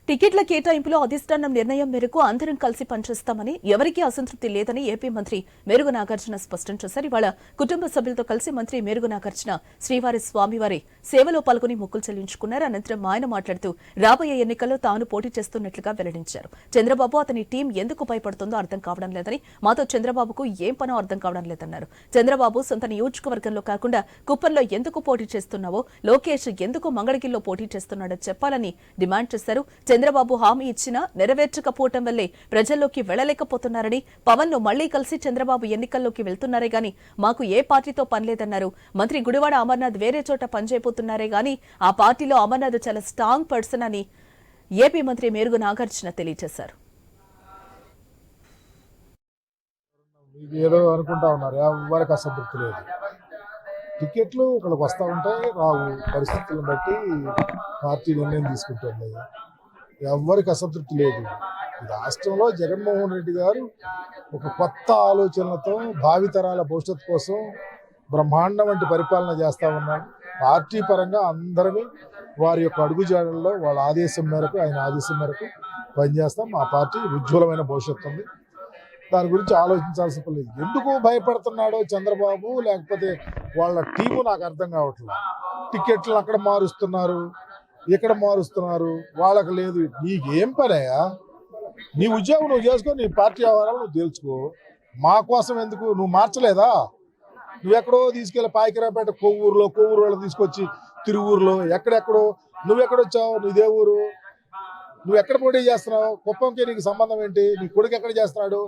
టికెట్ల కేటాయింపులో అధిష్టానం నిర్ణయం మేరకు అందరం కలిసి పనిచేస్తామని, ఎవరికీ అసంతృప్తి లేదని ఏపీ మంత్రి మేరుగు నాగార్జున స్పష్టం చేశారు. ఇవాళ కుటుంబ సభ్యులతో కలిసి మంత్రి మేరుగు నాగార్జున శ్రీవారి స్వామివారి సేవలో పాల్గొని మొక్కులు చెల్లించుకున్నారు. అనంతరం ఆయన మాట్లాడుతూ రాబోయే ఎన్నికల్లో తాను పోటీ చేస్తున్నట్లుగా వెల్లడించారు. చంద్రబాబు అతని టీం ఎందుకు భయపడుతుందో అర్థం కావడం లేదని, మాతో చంద్రబాబుకు ఏం పనో అర్థం కావడం లేదన్నారు. చంద్రబాబు సొంత నియోజకవర్గంలో కాకుండా కుప్పంలో ఎందుకు పోటీ చేస్తున్నావో, లోకేష్ ఎందుకు మంగళగిరిలో పోటీ చేస్తున్నాడో చెప్పాలని డిమాండ్ చేశారు. చంద్రబాబు హామీ ఇచ్చినా నెరవేర్చకపోవటం వల్లే ప్రజల్లోకి వెళ్లలేకపోతున్నారని, పవన్ ను మళ్లీ కలిసి చంద్రబాబు ఎన్నికల్లోకి వెళ్తున్నారే గాని మాకు ఏ పార్టీతో పనిలేదన్నారు. మంత్రి గుడివాడ అమర్నాథ్ వేరే చోట పనిచేయబోతున్నారే గాని ఆ పార్టీలో అమర్నాథ్ చాలా స్ట్రాంగ్ పర్సన్ అని ఏపీ మంత్రి మేరుగు నాగార్జున తెలియజేశారు. ఏదో అనుకుంటా ఉన్నారు, ఎవరికి అసంతృప్తి లేదు. టికెట్లు ఇక్కడికి వస్తూ ఉంటాయి, రావు. పరిస్థితులను బట్టి పార్టీ నిర్ణయం తీసుకుంటుంది. ఎవరికి అసంతృప్తి లేదు. ఈ రాష్ట్రంలో జగన్మోహన్ రెడ్డి గారు ఒక కొత్త ఆలోచనలతో భావితరాల భవిష్యత్తు కోసం బ్రహ్మాండం వంటి పరిపాలన చేస్తూ ఉన్నాడు. పార్టీ పరంగా అందరినీ వారి యొక్క అడుగుజాడల్లో వాళ్ళ ఆదేశం మేరకు, ఆయన ఆదేశం మేరకు పనిచేస్తాం. మా పార్టీ ఉజ్వలమైన భవిష్యత్తు ఉంది. దాని గురించి ఆలోచించాల్సిన పని లేదు. ఎందుకు భయపడుతున్నాడో చంద్రబాబు లేకపోతే వాళ్ళ టీము నాకు అర్థం కావట్లేదు. టికెట్లు అక్కడ మారుస్తున్నారు, ఇక్కడ మారుస్తున్నారు, వాళ్ళకి లేదు. నీకేం పనయ్యా? నీ ఉద్యోగం నువ్వు చేసుకో, నీ పార్టీ వ్యవహారాలు నువ్వు తేల్చుకో. మా కోసం ఎందుకు? నువ్వు మార్చలేదా? నువ్వెక్కడో తీసుకెళ్ళి పాయకరాపేట కొవ్వూరులో వాళ్ళు తీసుకొచ్చి తిరువూరులో ఎక్కడెక్కడో నువ్వెక్కడొచ్చావు? నీదే ఊరు? నువ్వు ఎక్కడ పోటీ చేస్తున్నావు? కుప్పంకి నీకు సంబంధం ఏంటి? నీ కొడుకు ఎక్కడ చేస్తున్నాడు?